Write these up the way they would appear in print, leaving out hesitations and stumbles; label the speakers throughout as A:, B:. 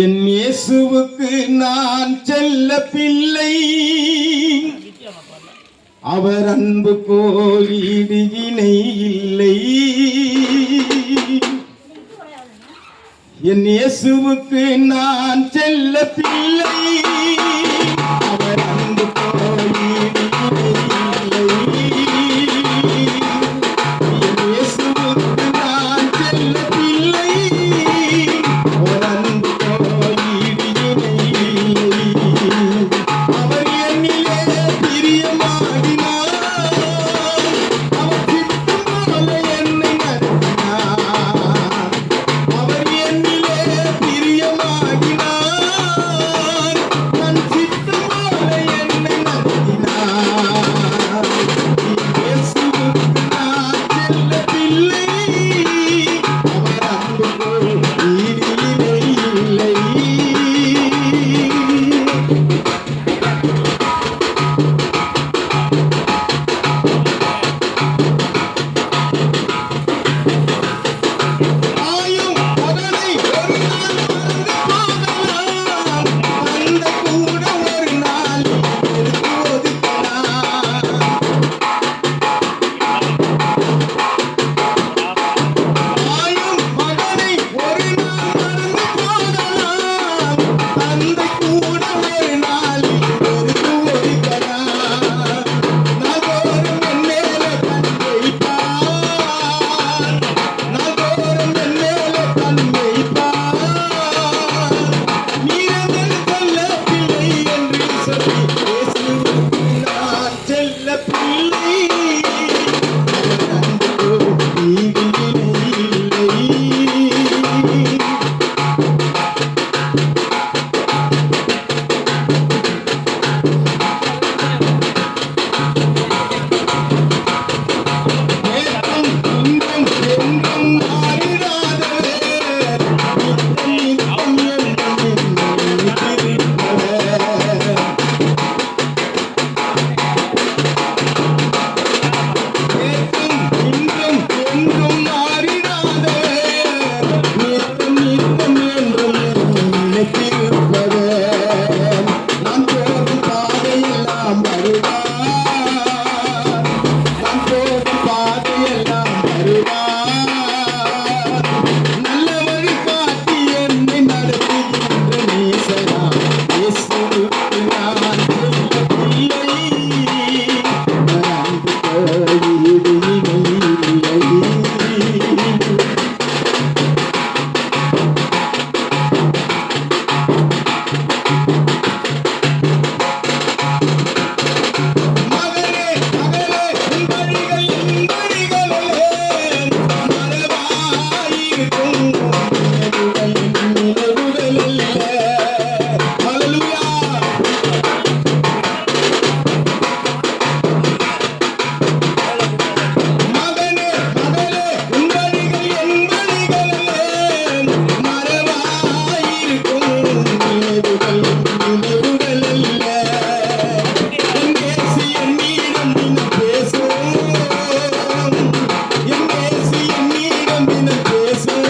A: என் இயேசுவுக்கு நான் செல்ல பிள்ளை, அவர் அன்பு போல் ஈடு இணை இல்லை. என் இயேசுவுக்கு நான் செல்ல பிள்ளை, அவர் அன்பு போல் ஈடு இணை இல்லை. என் இயேசுவுக்கு நான் செல்ல பிள்ளை, அவர் அன்பு போல் ஈடு இணை இல்லை. அவர் என்னிலே பிரியமாகினார், அவர் சித்தம் போல என்னை நடத்தினார். அவர் என்னிலே பிரியமாகினார், தன் சித்தம் போல என்னை நடத்தினார். இயேசுவுக்கு நான் செல்ல பிள்ளை, அவர் அன்பு போல் ஈடு இணை இல்லை. ஆயும் மகனை ஒரு நாள் மறந்து போகலாம், அந்த கூட ஒரு நாள் எடுத்து ஒதுக்கலாம். ஆயும் மகனை ஒரு நாள் மறந்து போகலாம், தந்தை கூட ஒரு நாள் எடுத்து ஒதுக்கலாம். நாள்தோறும் என் மேலே கண் வைப்பார், நாள்தோறும் என் மேலே கண் வைப்பார். நீரதன் செல்ல பிள்ளை என்று சொல்லி இயேசுவுக்கு நான் செல்ல பிள்ளை, அவர் அன்பு போல் ஈடு இணை இல்லை. ஏற்றம் துன்பம் என்றும் மாறிடாதவர், நித்தம் நித்தம் என்றும் நிலைத்திருப்பவர். ஏற்றம் இன்றும் என்றும் மாறிடாதவர், நித்தம் நித்தம் என்றும் நிலைத்திருப்பவர். நான் போகும் பாதையெல்லாம் வருவார், நான் போகும் பாதையெல்லாம் வருவார். நல்ல வழி காட்டி என்னை நடத்துகின்ற நேசரா, இயேசுவுக்கு நான் செல்ல பிள்ளை, அவர் அன்பு போல் ஈடு இணை இல்லை. மகளே மகளே உன் வழிகள் என் வழிகளே, மறவாயிருக்கும் நினைவுகள் என் நினைவுகள் அல்ல. ஹல்லேலூயா. மகனே மகளே உன் வழிகள் என் வழிகளே, மறவாயிருக்கும் நினைவுகள் என் நினைவுகள் அல்ல. என் இயேசு என்னிடம் தினம் பேசும், என் இயேசு என்னிடம் தினம் பேசும்.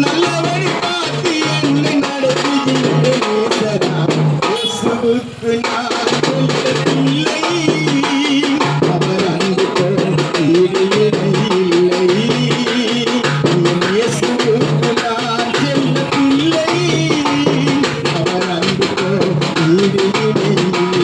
A: நல்ல வழி காட்டி என்னை நடத்துகின்ற நேசரா, இயேசுவுக்கு நான் செல்ல பிள்ளை, அவர் அன்பு போல் ஈடு இணை இல்லை. என் இயேசுவுக்கு நான் செல்ல பிள்ளை, அவர் அன்பு போல் ஈடு இணை இல்லை.